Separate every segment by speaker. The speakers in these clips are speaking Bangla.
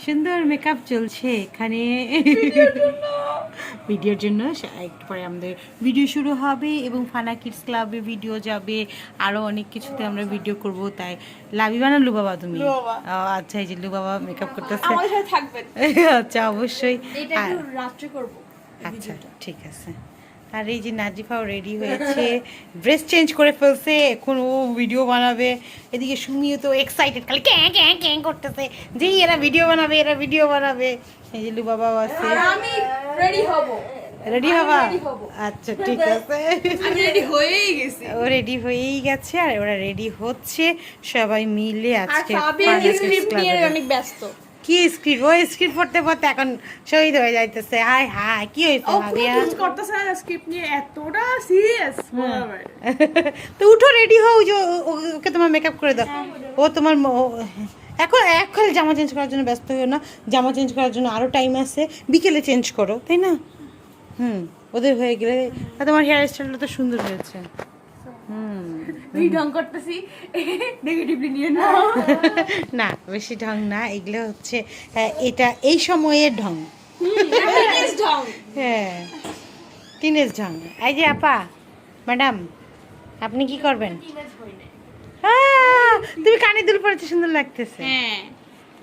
Speaker 1: সুন্দর মেকআপ চলছে এখানে ভিডিওর জন্য। একটু পরে আমাদের ভিডিও শুরু হবে এবং ফানা কিডস ক্লাবে ভিডিও যাবে, আরও অনেক কিছুতে আমরা ভিডিও করব। তাই লাবিবা না লুবাবা তুমি? আচ্ছা, এই যে লুবাবা মেকআপ করতেছে, আচ্ছা অবশ্যই
Speaker 2: রাত্রে করব।
Speaker 1: আচ্ছা ঠিক আছে। আর এই যে নাজিফাও রেডি হয়েছে, ড্রেস চেঞ্জ করে ফেলছে, এখন ও ভিডিও বানাবে। এদিকে সুমিও তো এক্সাইটেড, খালি ক্যাঁ ক্যাঁ ক্যাঁ করতেছে যে এরা ভিডিও বানাবে, এরা ভিডিও বানাবে। এই যে লুবাবাও আছে।
Speaker 2: আমি রেডি হব।
Speaker 1: রেডি হবা? আচ্ছা ঠিক আছে,
Speaker 2: আমি রেডি হয়েই গেছি।
Speaker 1: ও রেডি হয়েই গেছে আর ওরা রেডি হচ্ছে সবাই মিলে আজকে।
Speaker 2: স্ক্রিপ্ট নিয়ে অনেক ব্যস্ত।
Speaker 1: কি স্ক্রিপ্ট? ওই স্ক্রিপ্ট পড়তে পড়তে এখন শহীদ হয়ে যাইতেছে। হাই হাই, কি হয়েছে ভাবিয়া?
Speaker 2: করতেছে না স্ক্রিপ্ট নিয়ে এতটা সিরিয়াস।
Speaker 1: তো উঠো, রেডি হও, যে ওকে তোমার মেকআপ করে দাও। ও তোমার এখন জামা চেঞ্জ করার জন্য ব্যস্ত হইও না, জামা চেঞ্জ করার জন্য আরও টাইম আছে, বিকেলে চেঞ্জ করো, তাই না? ওদের হয়ে গেলে। তোমার হেয়ার স্টাইলটা তো সুন্দর হয়েছে।
Speaker 2: ঢং করতেছি, নেগেটিভলি নিয়ে না।
Speaker 1: না, বেশি ঢং না, এগুলো হচ্ছে এটা এই সময়ের ঢং। হ্যাঁ, টিনেজ ঢং। এই যে আপা, ম্যাডাম, আপনি কি করবেন? তুমি কানে দুল পরেছে, সুন্দর লাগতেছে।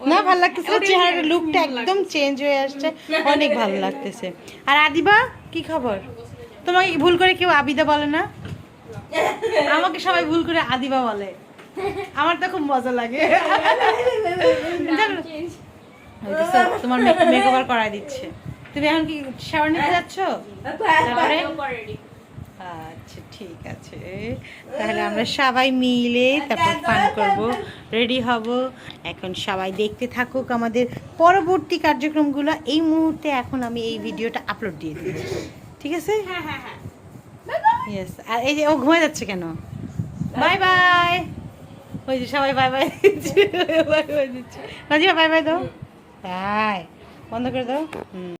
Speaker 1: না, ভালো লাগতেছে, চেহারার লুকটা একদম চেঞ্জ হয়ে আসছে, অনেক ভালো লাগতেছে। আর আদিবা, কি খবর? তোমাকে ভুল করে কেউ আবিদা বলে না? আমাকে সবাই ভুল করে আদিবা বলে, আমার তো খুব মজা লাগে। তোমার মেকওভার করায় দিচ্ছে। তুমি এখন কি শাওয়ার নিতে যাচ্ছ? আচ্ছা ঠিক আছে, তাহলে আমরা সবাই মিলে তারপর ফান করব, রেডি হব। এখন সবাই দেখতে থাকুক আমাদের পরবর্তী কার্যক্রমগুলো। এই মুহূর্তে এখন আমি এই ভিডিওটা আপলোড দিয়ে দিচ্ছি, ঠিক আছে? ইয়েস। আর এই যে ও ঘুমিয়ে যাচ্ছে কেন? Bye bye. ওই যে সবাই বাই বাই দিচ্ছে, বাই বাই দিচ্ছে। নাজিবা বাই বাই দাও, বাই বন্ধ করে দাও।